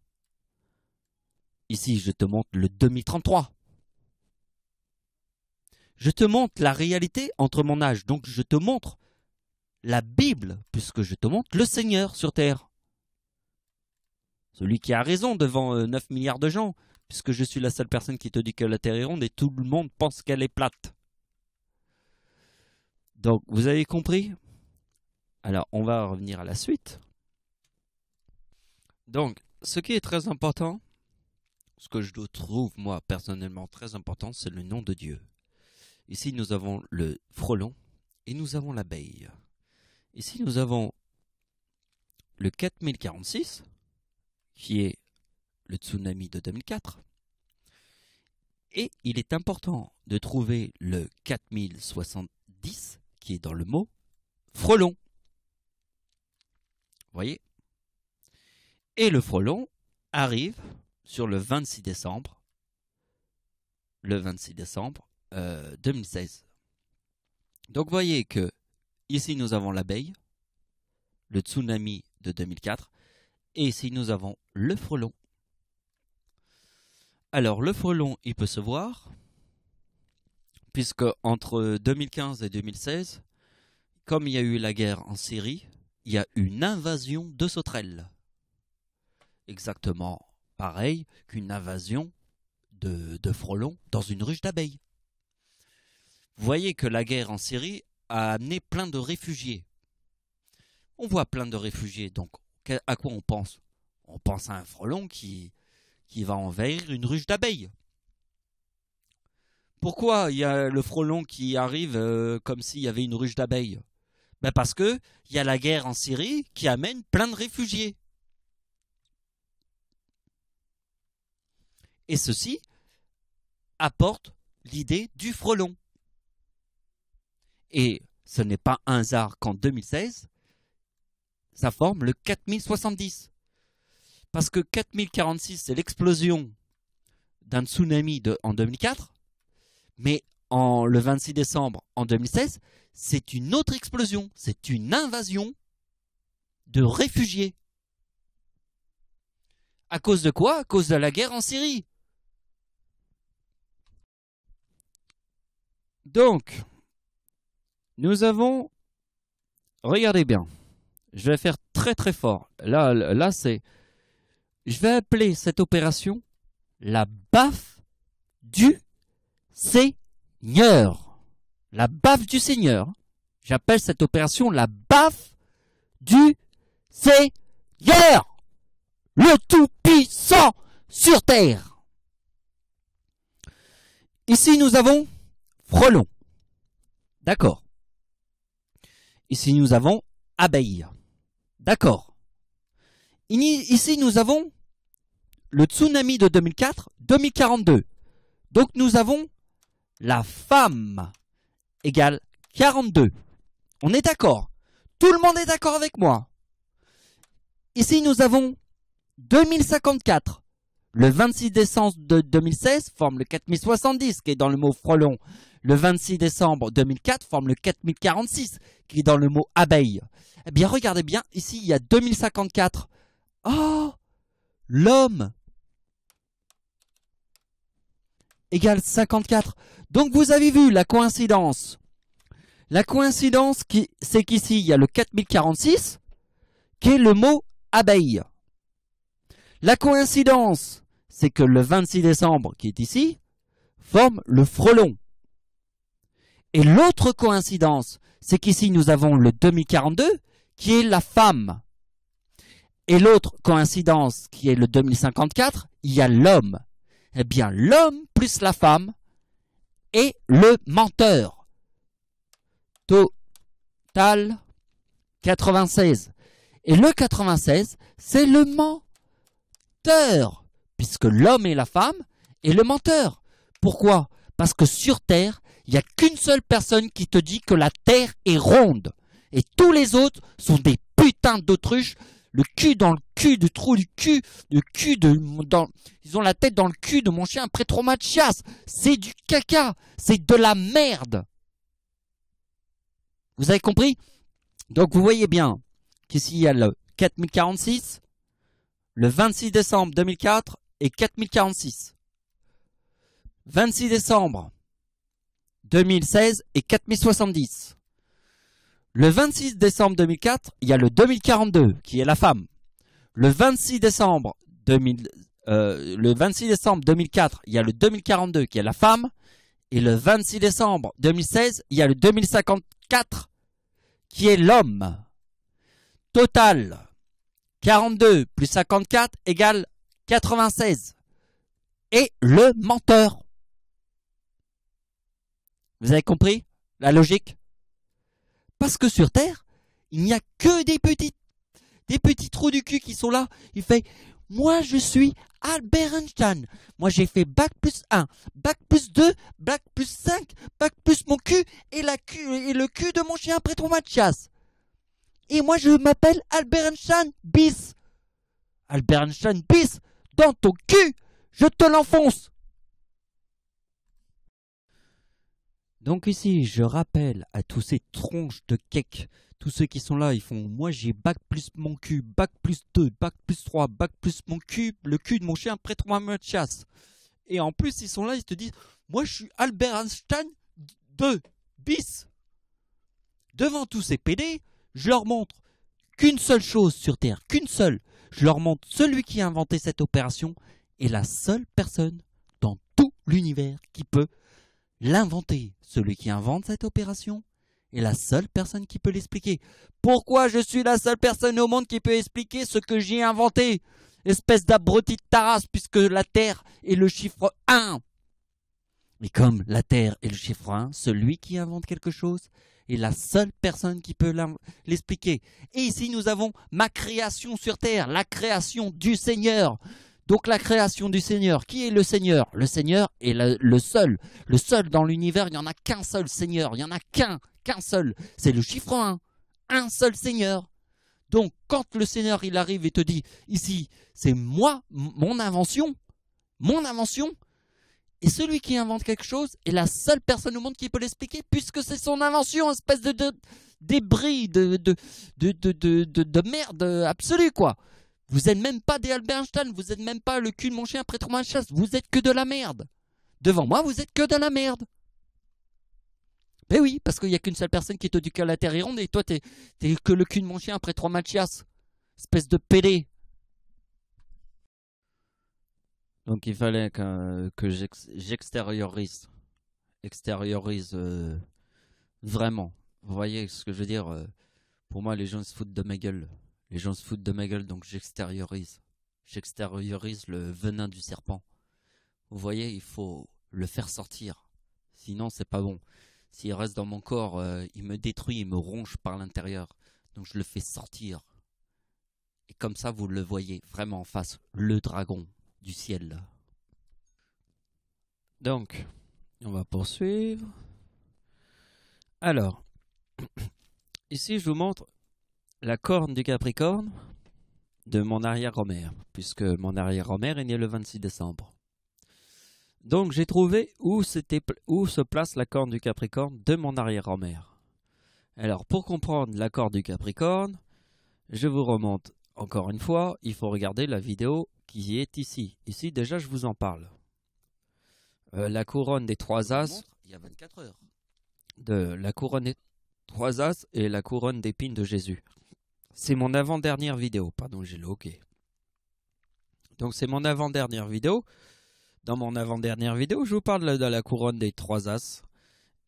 Ici, je te montre le 2033. Je te montre la réalité entre mon âge. Donc, je te montre la Bible, puisque je te montre le Seigneur sur terre. Celui qui a raison devant 9 milliards de gens, puisque je suis la seule personne qui te dit que la Terre est ronde et tout le monde pense qu'elle est plate. Donc, vous avez compris? Alors, on va revenir à la suite. Donc, ce qui est très important, ce que je trouve, moi, personnellement, très important, c'est le nom de Dieu. Ici, nous avons le frelon et nous avons l'abeille. Ici, nous avons le 4046, qui est le tsunami de 2004. Et il est important de trouver le 4070, qui est dans le mot frelon. Vous voyez? Et le frelon arrive sur le 26 décembre. Le 26 décembre 2016. Donc vous voyez que ici nous avons l'abeille, le tsunami de 2004, et ici nous avons le frelon. Alors le frelon, il peut se voir, puisque entre 2015 et 2016, comme il y a eu la guerre en Syrie, il y a une invasion de sauterelles. exactement pareil qu'une invasion de frelons dans une ruche d'abeilles. Vous voyez que la guerre en Syrie a amené plein de réfugiés. On voit plein de réfugiés, donc à quoi on pense? On pense à un frelon qui va envahir une ruche d'abeilles. Pourquoi il y a le frelon qui arrive comme s'il y avait une ruche d'abeilles? Ben parce que il y a la guerre en Syrie qui amène plein de réfugiés. Et ceci apporte l'idée du frelon. Et ce n'est pas un hasard qu'en 2016, ça forme le 4070. Parce que 4046, c'est l'explosion d'un tsunami en 2004, mais le 26 décembre en 2016, c'est une autre explosion, c'est une invasion de réfugiés. À cause de quoi? À cause de la guerre en Syrie. Donc, nous avons... Regardez bien. Je vais faire très très fort. Là c'est... Je vais appeler cette opération la baffe du Seigneur. La baffe du Seigneur. J'appelle cette opération la baffe du Seigneur. Le Tout-Puissant sur terre. Ici nous avons frelon. D'accord. Ici nous avons abeille. D'accord. Ici nous avons le tsunami de 2004, 2042. Donc nous avons la femme égale 42. On est d'accord? Tout le monde est d'accord avec moi? Ici nous avons 2054. Le 26 décembre de 2016 forme le 4070 qui est dans le mot frelon. Le 26 décembre 2004 forme le 4046 qui est dans le mot abeille. Eh bien regardez bien, ici il y a 2054. Oh, l'homme égale 54. Donc vous avez vu la coïncidence. La coïncidence, c'est qu'ici, il y a le 4046, qui est le mot abeille. La coïncidence, c'est que le 26 décembre, qui est ici, forme le frelon. Et l'autre coïncidence, c'est qu'ici, nous avons le 2042, qui est la femme. Et l'autre coïncidence, qui est le 2054, il y a l'homme. Eh bien, l'homme plus la femme est le menteur. Total 96. Et le 96, c'est le menteur. Puisque l'homme et la femme est le menteur. Pourquoi? Parce que sur Terre, il n'y a qu'une seule personne qui te dit que la Terre est ronde. Et tous les autres sont des putains d'autruches. Le cul dans le cul, du trou du cul, ils ont la tête dans le cul de mon chien après 3 mois de chasse. C'est du caca, c'est de la merde. Vous avez compris? Donc vous voyez bien qu'ici il y a le 4046, le 26 décembre 2004 et 4046. 26 décembre 2016 et 4070. Le 26 décembre 2004, il y a le 2042 qui est la femme. Le 26 décembre 2004, il y a le 2042 qui est la femme. Et le 26 décembre 2016, il y a le 2054 qui est l'homme. Total, 42 plus 54 égale 96. Et le menteur. Vous avez compris la logique? Parce que sur Terre, il n'y a que des petits trous du cul qui sont là. Il fait, moi je suis Albert Einstein. Moi j'ai fait bac plus 1, bac plus 2, bac plus 5, bac plus mon cul et le cul de mon chien après 3 mois de chasse. Et moi je m'appelle Albert Einstein bis. Albert Einstein bis, dans ton cul, je te l'enfonce. Donc ici, je rappelle à tous ces tronches de cake, tous ceux qui sont là, ils font « Moi j'ai bac plus mon cul, bac plus 2, bac plus 3, bac plus mon cul, le cul de mon chien après 3 mois de chasse. » Et en plus, ils sont là, ils te disent « Moi je suis Albert Einstein 2, bis. » Devant tous ces PD, je leur montre qu'une seule chose sur Terre, qu'une seule. je leur montre celui qui a inventé cette opération est la seule personne dans tout l'univers qui peut l'inventer. Celui qui invente cette opération est la seule personne qui peut l'expliquer. Pourquoi je suis la seule personne au monde qui peut expliquer ce que j'ai inventé? Espèce d'abruti de Taras, puisque la Terre est le chiffre 1. Et comme la Terre est le chiffre 1, celui qui invente quelque chose est la seule personne qui peut l'expliquer. Et ici, nous avons ma création sur Terre, la création du Seigneur. Donc la création du Seigneur. Qui est le Seigneur? Le Seigneur est le seul. Le seul dans l'univers, il n'y en a qu'un seul Seigneur. Il n'y en a qu'un seul. C'est le chiffre 1. Un seul Seigneur. Donc quand le Seigneur il arrive et te dit, ici, c'est moi, mon invention, et celui qui invente quelque chose est la seule personne au monde qui peut l'expliquer, puisque c'est son invention, espèce de débris, de merde absolue, quoi. Vous n'êtes même pas des Albert Einstein, vous n'êtes même pas le cul de mon chien après 3 mois de chasse, vous êtes que de la merde. Devant moi, vous êtes que de la merde. Ben oui, parce qu'il n'y a qu'une seule personne qui te dit que la Terre est ronde, et toi, t'es que le cul de mon chien après 3 mois de chasse. Espèce de pédé. Donc il fallait que j'extériorise. Vraiment. Vous voyez ce que je veux dire? Pour moi, les gens se foutent de ma gueule. Les gens se foutent de ma gueule, donc j'extériorise. J'extériorise le venin du serpent. Vous voyez, il faut le faire sortir. Sinon, c'est pas bon. S'il reste dans mon corps, il me détruit, il me ronge par l'intérieur. Donc je le fais sortir. Et comme ça, vous le voyez vraiment en face. Le dragon du ciel. Donc, on va poursuivre. Alors, ici, je vous montre la corne du Capricorne de mon arrière-grand-mère, puisque mon arrière-grand-mère est née le 26 décembre. Donc j'ai trouvé où se place la corne du Capricorne de mon arrière-grand-mère. Alors pour comprendre la corne du Capricorne, je vous remonte encore une fois, il faut regarder la vidéo qui est ici. Ici déjà je vous en parle. La couronne des 3 as, il y a 24 heures. De la couronne des 3 as et la couronne d'épines de Jésus. C'est mon avant-dernière vidéo, pardon, j'ai le hockey. Donc c'est mon avant-dernière vidéo. Dans mon avant-dernière vidéo, je vous parle de la couronne des 3 as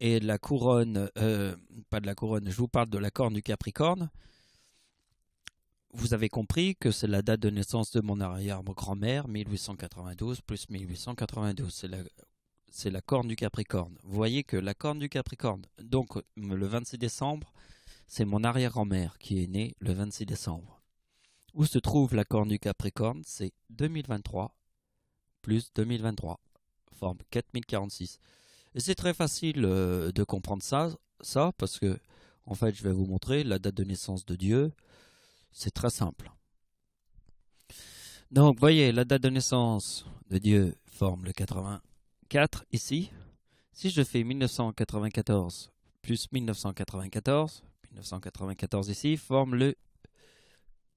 et de la couronne, pas de la couronne, je vous parle de la corne du Capricorne. Vous avez compris que c'est la date de naissance de mon arrière-grand-mère, 1892 plus 1892, c'est la corne du Capricorne. Vous voyez que la corne du Capricorne, donc le 26 décembre, c'est mon arrière-grand-mère qui est née le 26 décembre. Où se trouve la corne du Capricorne? C'est 2023. Plus 2023, forme 4046. Et c'est très facile de comprendre ça, parce que, en fait, je vais vous montrer la date de naissance de Dieu. C'est très simple. Donc, vous voyez, la date de naissance de Dieu forme le 84 ici. Si je fais 1994 plus 1994, 1994 ici, forme le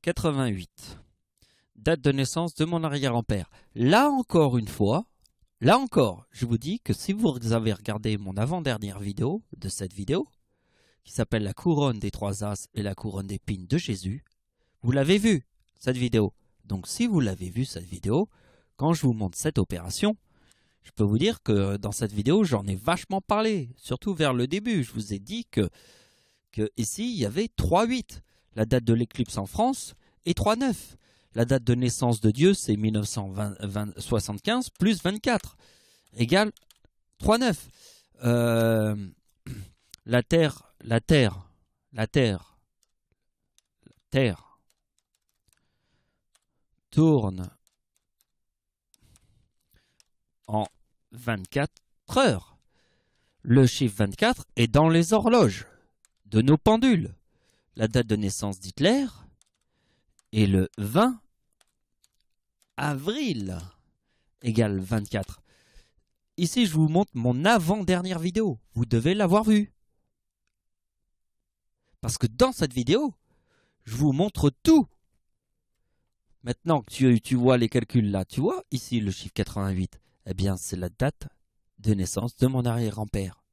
88. Date de naissance de mon arrière-grand-père. Là encore une fois, je vous dis que si vous avez regardé mon avant-dernière vidéo de cette vidéo, qui s'appelle la couronne des 3 as et la couronne d'épines de Jésus, vous l'avez vu, cette vidéo. Donc si vous l'avez vu, cette vidéo, quand je vous montre cette opération, je peux vous dire que dans cette vidéo, j'en ai vachement parlé, surtout vers le début. Je vous ai dit que ici, il y avait 3-8, la date de l'éclipse en France, et 3-9. La date de naissance de Dieu, c'est 1975 plus 24, égale 3-9. La Terre tourne en 24 heures. Le chiffre 24 est dans les horloges de nos pendules. La date de naissance d'Hitler est le 20 avril égale 24. Ici, je vous montre mon avant-dernière vidéo. Vous devez l'avoir vue. Parce que dans cette vidéo, je vous montre tout. Maintenant que tu vois les calculs là, tu vois ici le chiffre 88. Eh bien, c'est la date de naissance de mon arrière-grand-père.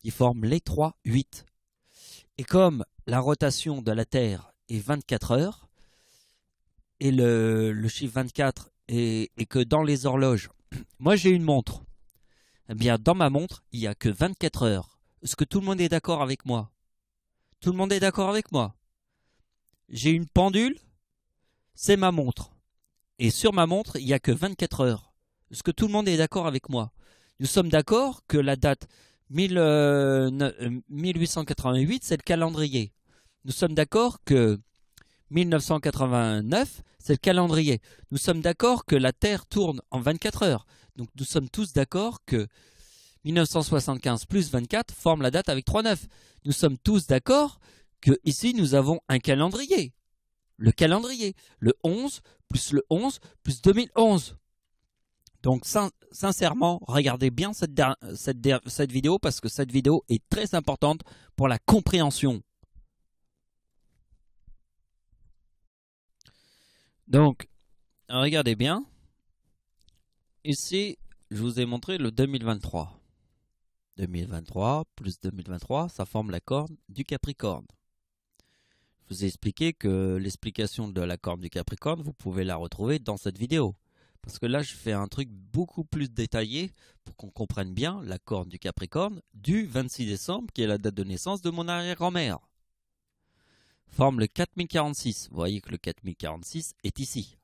Qui forme les 3-8. Et comme la rotation de la Terre est 24 heures, et le chiffre 24 et que dans les horloges, moi j'ai une montre. Eh bien, dans ma montre, il n'y a que 24 heures. Est-ce que tout le monde est d'accord avec moi? Tout le monde est d'accord avec moi? J'ai une pendule, c'est ma montre. Et sur ma montre, il n'y a que 24 heures. Est-ce que tout le monde est d'accord avec moi? Nous sommes d'accord que la date 1888, c'est le calendrier. Nous sommes d'accord que 1989, c'est le calendrier. Nous sommes d'accord que la Terre tourne en 24 heures. Donc nous sommes tous d'accord que 1975 plus 24 forme la date avec 3,9. Nous sommes tous d'accord que ici nous avons un calendrier. Le calendrier. Le 11 plus 2011. Donc sincèrement, regardez bien cette vidéo parce que cette vidéo est très importante pour la compréhension. Donc, regardez bien. Ici, je vous ai montré le 2023. 2023 plus 2023, ça forme la corne du Capricorne. Je vous ai expliqué que l'explication de la corne du Capricorne, vous pouvez la retrouver dans cette vidéo. Parce que là, je fais un truc beaucoup plus détaillé pour qu'on comprenne bien la corne du Capricorne du 26 décembre, qui est la date de naissance de mon arrière-grand-mère. Forme le 4046. Vous voyez que le 4046 est ici.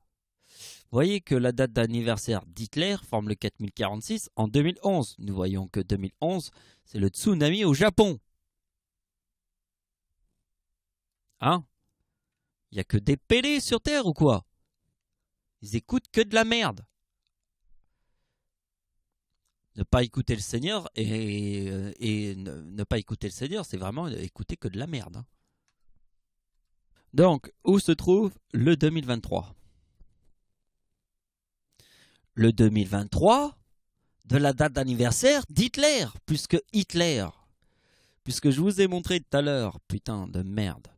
Vous voyez que la date d'anniversaire d'Hitler forme le 4046 en 2011. Nous voyons que 2011, c'est le tsunami au Japon. Hein? Il n'y a que des pélés sur Terre ou quoi? Ils écoutent que de la merde. Ne pas écouter le Seigneur et ne pas écouter le Seigneur, c'est vraiment écouter que de la merde. Hein. Donc, où se trouve le 2023? Le 2023 de la date d'anniversaire d'Hitler, puisque je vous ai montré tout à l'heure, putain de merde,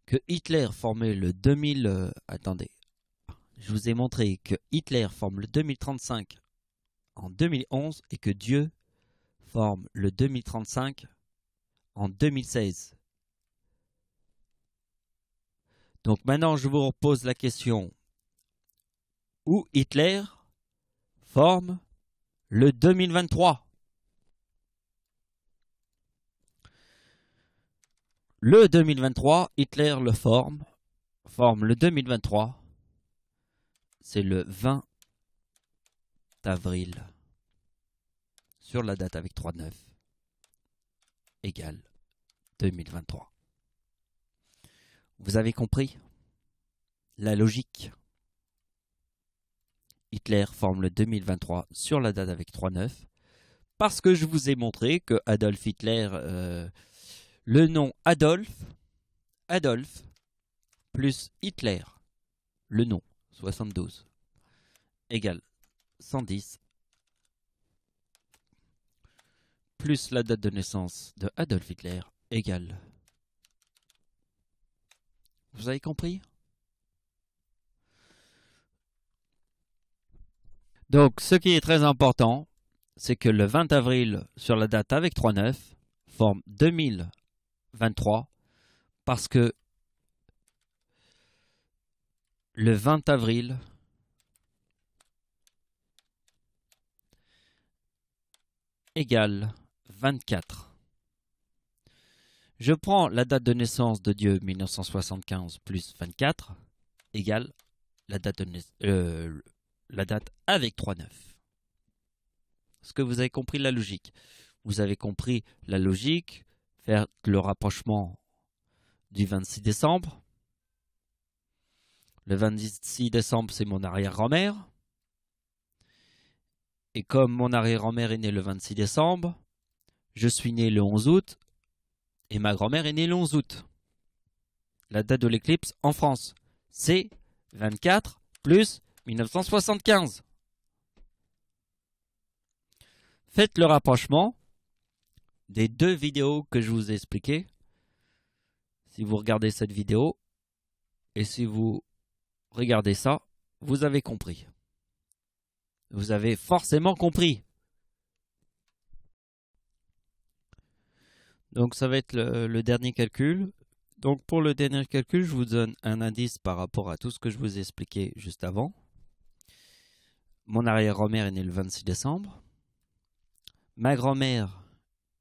que Hitler formait le 2000... attendez, je vous ai montré que Hitler forme le 2035 en 2011 et que Dieu forme le 2035 en 2016. Donc maintenant, je vous repose la question. Où Hitler forme le 2023? Le 2023, Hitler le forme le 2023. C'est le 20 avril. Sur la date avec 3,9 égale 2023. Vous avez compris la logique? Hitler forme le 2023 sur la date avec 3,9 parce que je vous ai montré que Adolf Hitler, le nom Adolf plus Hitler, le nom 72 égale 110 plus la date de naissance de Adolf Hitler égale. Vous avez compris? Donc, ce qui est très important, c'est que le 20 avril, sur la date avec 3,9, forme 2023, parce que le 20 avril égale 24. Je prends la date de naissance de Dieu 1975 plus 24 égale la date avec 3,9. Est-ce que vous avez compris la logique? Vous avez compris la logique, faire le rapprochement du 26 décembre. Le 26 décembre, c'est mon arrière-grand-mère. Et comme mon arrière-grand-mère est née le 26 décembre, je suis né le 11 août et ma grand-mère est née le 11 août. La date de l'éclipse en France, c'est 24 plus 1975. Faites le rapprochement des deux vidéos que je vous ai expliquées. Si vous regardez cette vidéo et si vous regardez ça, vous avez compris. Vous avez forcément compris. Donc ça va être le dernier calcul. Donc pour le dernier calcul, je vous donne un indice par rapport à tout ce que je vous ai expliqué juste avant. Mon arrière-grand-mère est née le 26 décembre. Ma grand-mère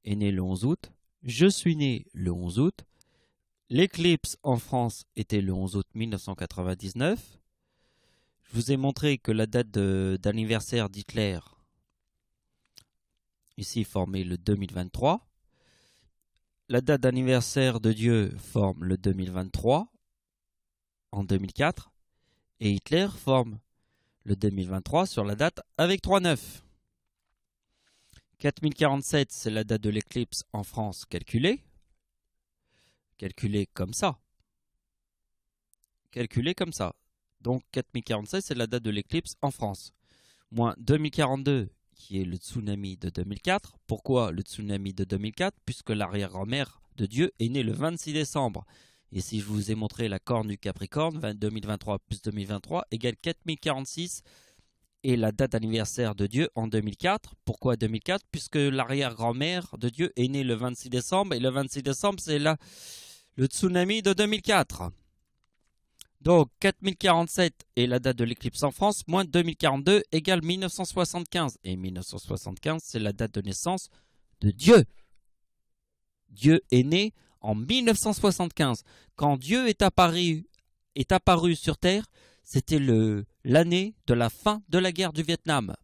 est née le 11 août. Je suis né le 11 août. L'éclipse en France était le 11 août 1999. Je vous ai montré que la date d'anniversaire d'Hitler, ici formée le 2023. La date d'anniversaire de Dieu forme le 2023 en 2004. Et Hitler forme le 2023 sur la date avec 3,9. 4047, c'est la date de l'éclipse en France calculée. Calculée comme ça. Calculée comme ça. Donc 4047, c'est la date de l'éclipse en France. Moins 2042, qui est le tsunami de 2004. Pourquoi le tsunami de 2004? Puisque l'arrière-grand-mère de Dieu est née le 26 décembre. Et si je vous ai montré la corne du Capricorne, 2023 plus 2023 égale 4046. Et la date d'anniversaire de Dieu en 2004. Pourquoi 2004? Puisque l'arrière-grand-mère de Dieu est née le 26 décembre. Et le 26 décembre, c'est le tsunami de 2004. Donc 4047 est la date de l'éclipse en France, moins 2042 égale 1975. Et 1975, c'est la date de naissance de Dieu. Dieu est né en 1975. Quand Dieu est apparu sur Terre, c'était l'année de la fin de la guerre du Vietnam.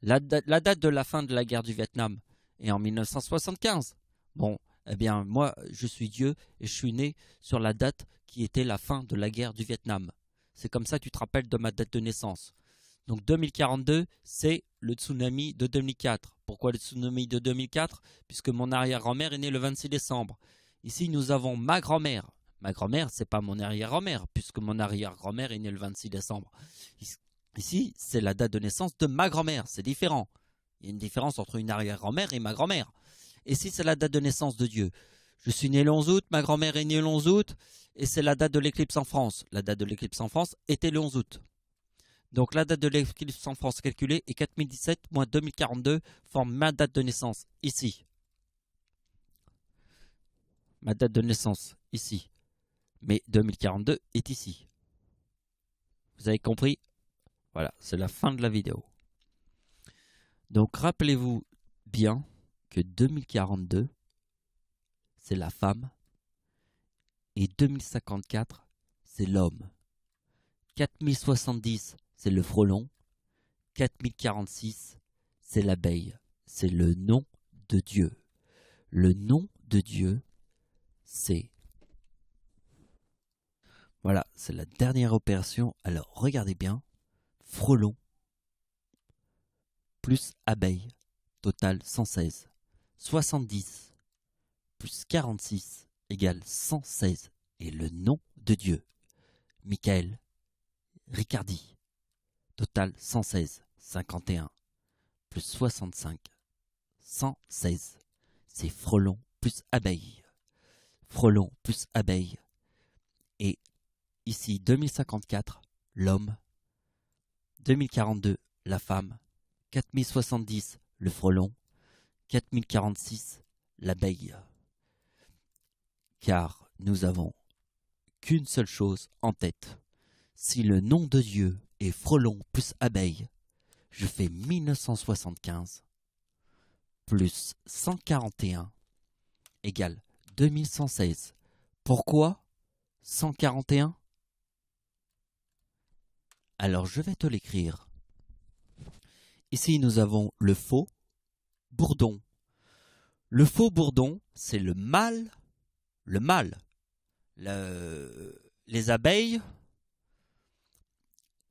La date de la fin de la guerre du Vietnam est en 1975. Bon, eh bien, moi, je suis Dieu et je suis né sur la date qui était la fin de la guerre du Vietnam. C'est comme ça que tu te rappelles de ma date de naissance. Donc 2042, c'est le tsunami de 2004. Pourquoi le tsunami de 2004? Puisque mon arrière-grand-mère est née le 26 décembre. Ici, nous avons ma grand-mère. Ma grand-mère, c'est pas mon arrière-grand-mère, puisque mon arrière-grand-mère est née le 26 décembre. Ici, c'est la date de naissance de ma grand-mère. C'est différent. Il y a une différence entre une arrière-grand-mère et ma grand-mère. Et ici, c'est la date de naissance de Dieu. Je suis né le 11 août, ma grand-mère est née le 11 août, et c'est la date de l'éclipse en France. La date de l'éclipse en France était le 11 août. Donc la date de l'éclipse en France calculée est 4017 moins 2042 forme ma date de naissance, ici. Ma date de naissance, ici. Mais 2042 est ici. Vous avez compris? Voilà, c'est la fin de la vidéo. Donc rappelez-vous bien que 2042, c'est la femme, et 2054, c'est l'homme. 4070, c'est le frelon. 4046, c'est l'abeille. C'est le nom de Dieu. Le nom de Dieu, c'est... Voilà, c'est la dernière opération. Alors, regardez bien. Frelon plus abeille, total 116. 70 plus 46 égale 116. Et le nom de Dieu, Michael Ricardi, total 116. 51 plus 65, 116. C'est frelon plus abeille. Frelon plus abeille. Et ici, 2054, l'homme. 2042, la femme. 4070, le frelon. 4046, l'abeille. Car nous avons qu'une seule chose en tête. Si le nom de Dieu est frelon plus abeille, je fais 1975 plus 141 égale 2116. Pourquoi 141? Alors je vais te l'écrire. Ici nous avons le faux bourdon. Le faux bourdon, c'est le mâle. Le mâle. Les abeilles,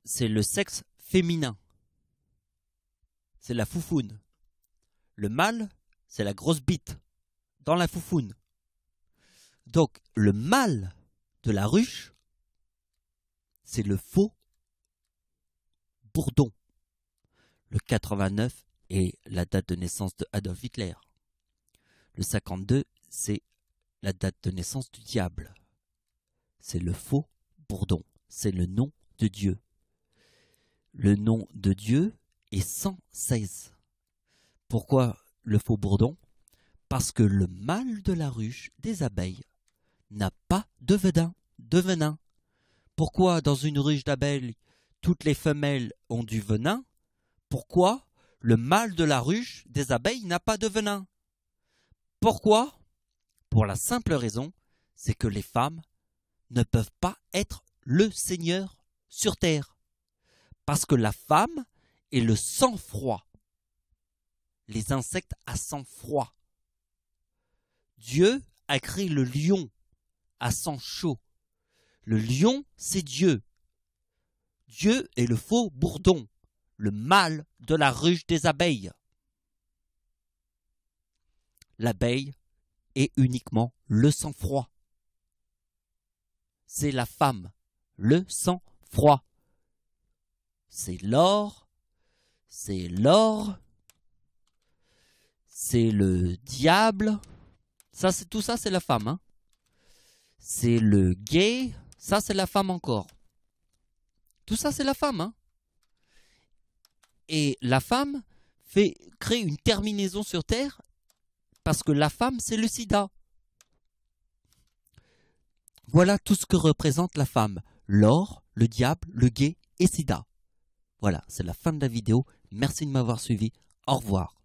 c'est le sexe féminin. C'est la foufoune. Le mâle, c'est la grosse bite dans la foufoune. Donc, le mâle de la ruche, c'est le faux bourdon. Le 89 est la date de naissance de Adolf Hitler. Le 52, c'est la date de naissance du diable. C'est le faux bourdon. C'est le nom de Dieu. Le nom de Dieu est 116. Pourquoi le faux bourdon? Parce que le mâle de la ruche des abeilles n'a pas de venin. Pourquoi dans une ruche d'abeilles, toutes les femelles ont du venin? Pourquoi le mâle de la ruche des abeilles n'a pas de venin? Pourquoi? Pour la simple raison, c'est que les femmes ne peuvent pas être le Seigneur sur terre. Parce que la femme est le sang-froid. Les insectes à sang froid. Dieu a créé le lion à sang chaud. Le lion, c'est Dieu. Dieu est le faux bourdon, le mâle de la ruche des abeilles. L'abeille est uniquement le sang-froid. C'est la femme, le sang-froid. C'est l'or, c'est l'or, c'est le diable. Ça, c'est tout ça, c'est la femme. Hein. C'est le gay, ça, c'est la femme encore. Tout ça, c'est la femme. Hein. Et la femme crée une terminaison sur Terre parce que la femme, c'est le sida. Voilà tout ce que représente la femme. L'or, le diable, le gay et sida. Voilà, c'est la fin de la vidéo. Merci de m'avoir suivi. Au revoir.